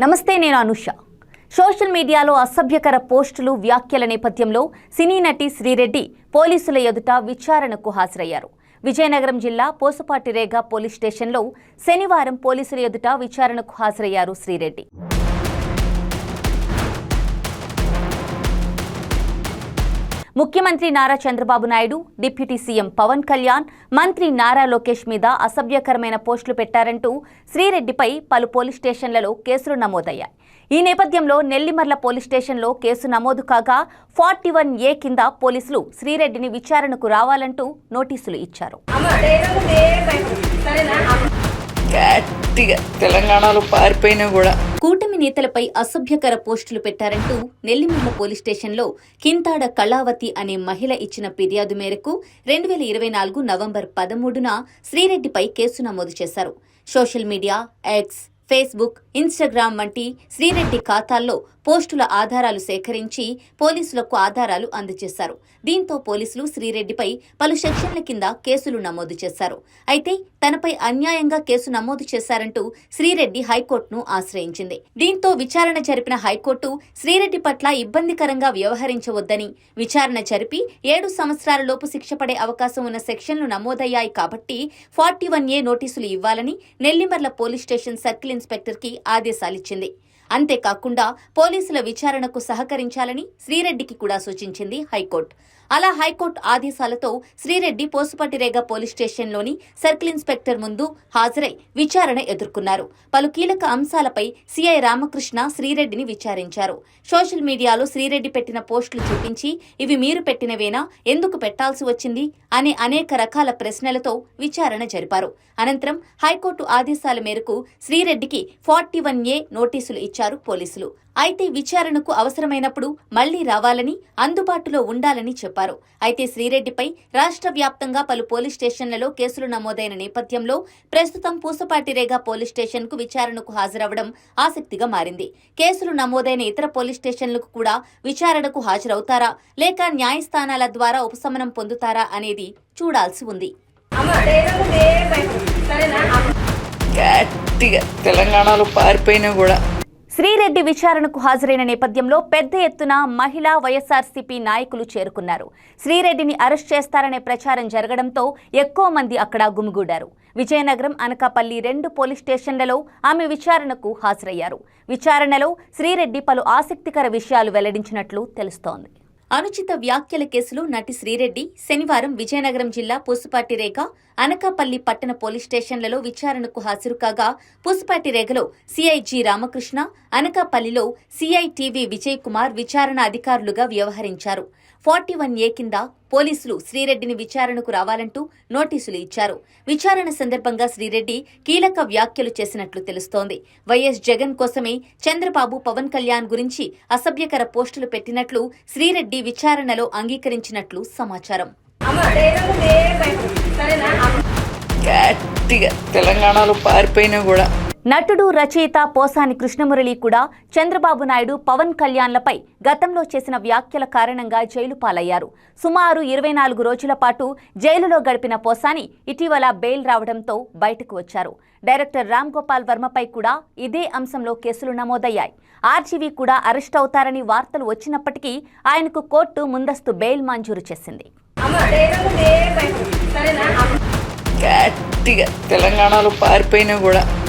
నమస్తే, నేను అనుష. సోషల్ మీడియాలో అసభ్యకర పోస్టులు, వ్యాఖ్యల నేపథ్యంలో సినీ నటి శ్రీరెడ్డి పోలీసుల ఎదుట విచారణకు హాజరయ్యారు. విజయనగరం జిల్లా పోసుపాటిరేగ పోలీస్ స్టేషన్లో శనివారం పోలీసుల ఎదుట విచారణకు హాజరయ్యారు శ్రీరెడ్డి. ముఖ్యమంత్రి నారా చంద్రబాబు నాయుడు, డిప్యూటీ సీఎం పవన్ కళ్యాణ్, మంత్రి నారా లోకేష్ మీద అసభ్యకరమైన పోస్టులు పెట్టారంటూ శ్రీరెడ్డిపై పలు పోలీస్ స్టేషన్లలో కేసులు నమోదయ్యాయి. ఈ నేపథ్యంలో నెల్లిమర్ల పోలీస్ స్టేషన్లో కేసు నమోదు కాగా 41A కింద పోలీసులు శ్రీరెడ్డిని విచారణకు రావాలంటూ నోటీసులు ఇచ్చారు. తెలంగాణలో పారిపోయినా కూడా కూటమి నేతలపై అసభ్యకర పోస్టులు పెట్టారంటూ నెల్లిమర్ల పోలీస్ స్టేషన్లో కింతాడ కళావతి అనే మహిళ ఇచ్చిన ఫిర్యాదు మేరకు 2024 నవంబర్ 13న శ్రీరెడ్డిపై కేసు నమోదు చేశారు. Social media, X, Facebook, Instagram వంటి శ్రీరెడ్డి ఖాతాల్లో పోస్టుల ఆధారాలు సేకరించి పోలీసులకు ఆధారాలు అందజేశారు. దీంతో పోలీసులు శ్రీరెడ్డిపై పలు సెక్షన్ల కింద కేసులు నమోదు చేశారు. అయితే తనపై అన్యాయంగా కేసు నమోదు చేశారంటూ శ్రీరెడ్డి హైకోర్టును ఆశ్రయించింది. దీంతో విచారణ జరిపిన హైకోర్టు శ్రీరెడ్డి పట్ల ఇబ్బందికరంగా వ్యవహరించవద్దని, విచారణ జరిపి 7 సంవత్సరాలలోపు శిక్ష పడే అవకాశం ఉన్న సెక్షన్లు నమోదయ్యాయి కాబట్టి 41A నోటీసులు ఇవ్వాలని నెల్లిమర్ల పోలీస్ స్టేషన్ సర్కిల్ ఇన్స్పెక్టర్కి ఆదేశాలిచ్చింది. అంతేకాకుండా పోలీసుల విచారణకు సహకరించాలని శ్రీరెడ్డికి కూడా సూచించింది హైకోర్టు. అలా హైకోర్టు ఆదేశాలతో శ్రీరెడ్డి పోసుపాటిరేగ పోలీస్ స్టేషన్లోని సర్కిల్ ఇన్స్పెక్టర్ ముందు హాజరై విచారణ ఎదుర్కొన్నారు. పలు కీలక అంశాలపై సిఐ రామకృష్ణ శ్రీరెడ్డిని విచారించారు. సోషల్ మీడియాలో శ్రీరెడ్డి పెట్టిన పోస్టులు చూపించి ఇవి మీరు పెట్టినవేనా, ఎందుకు పెట్టాల్సి వచ్చింది అనే అనేక రకాల ప్రశ్నలతో విచారణ జరిపారు. అనంతరం హైకోర్టు ఆదేశాల మేరకు శ్రీరెడ్డికి 41A నోటీసులు ఇచ్చారు పోలీసులు. అయితే విచారణకు అవసరమైనప్పుడు మళ్లీ రావాలని, అందుబాటులో ఉండాలని చెప్పారు. అయితే శ్రీరెడ్డిపై రాష్ట్ర వ్యాప్తంగా పలు పోలీస్ స్టేషన్లలో కేసులు నమోదైన నేపథ్యంలో ప్రస్తుతం పూసపాటిరేగ పోలీస్ స్టేషన్కు విచారణకు హాజరవడం ఆసక్తిగా మారింది. కేసులు నమోదైన ఇతర పోలీస్ స్టేషన్లకు కూడా విచారణకు హాజరవుతారా, లేక న్యాయస్థానాల ద్వారా ఉపశమనం పొందుతారా అనేది చూడాల్సి ఉంది. తెలంగాణలో పారిపోయినా కూడా శ్రీరెడ్డి విచారణకు హాజరైన నేపథ్యంలో పెద్ద ఎత్తున మహిళా వైఎస్ఆర్సీపీ నాయకులు చేరుకున్నారు. శ్రీరెడ్డిని అరెస్ట్ చేస్తారనే ప్రచారం జరగడంతో ఎక్కువ మంది అక్కడ గుమిగూడారు. విజయనగరం, అనకాపల్లి 2 పోలీస్ స్టేషన్లలో ఆమె విచారణకు హాజరయ్యారు. విచారణలో శ్రీరెడ్డి పలు ఆసక్తికర విషయాలు వెల్లడించినట్లు తెలుస్తోంది. అనుచిత వ్యాఖ్యల కేసులో నటి శ్రీరెడ్డి శనివారం విజయనగరం జిల్లా పూసపాటిరేగ, అనకాపల్లి పట్టణ పోలీస్ స్టేషన్లలో విచారణకు హాజరు కాగా పూసపాటిరేగలో సిఐజి రామకృష్ణ, అనకాపల్లిలో సిఐటివి విజయ్ కుమార్ విచారణ అధికారులుగా వ్యవహరించారు. 41A కింద పోలీసులు శ్రీరెడ్డిని విచారణకు రావాలంటూ నోటీసులు ఇచ్చారు. విచారణ సందర్భంగా శ్రీరెడ్డి కీలక వ్యాఖ్యలు చేసినట్లు తెలుస్తోంది. వైఎస్ జగన్ కోసమే చంద్రబాబు, పవన్ కళ్యాణ్ గురించి అసభ్యకర పోస్టులు పెట్టినట్లు శ్రీరెడ్డి విచారణలో అంగీకరించినట్లు సమాచారం. తెలంగాణలో పారిపోయినా కూడా నటుడు, రచయిత పోసాని కృష్ణమురళి కూడా చంద్రబాబు నాయుడు, పవన్ కళ్యాణ్లపై గతంలో చేసిన వ్యాఖ్యల కారణంగా జైలు పాలయ్యారు. సుమారు 24 రోజుల పాటు జైలులో గడిపిన పోసాని ఇటీవల బెయిల్ రావడంతో బయటకు వచ్చారు. డైరెక్టర్ రామ్ గోపాల్ వర్మపై కూడా ఇదే అంశంలో కేసులు నమోదయ్యాయి. ఆర్జీవీ కూడా అరెస్ట్ అవుతారని వార్తలు వచ్చినప్పటికీ ఆయనకు కోర్టు ముందస్తు బెయిల్ మంజూరు చేసింది. తెలంగాణలో పారిపోయినా కూడా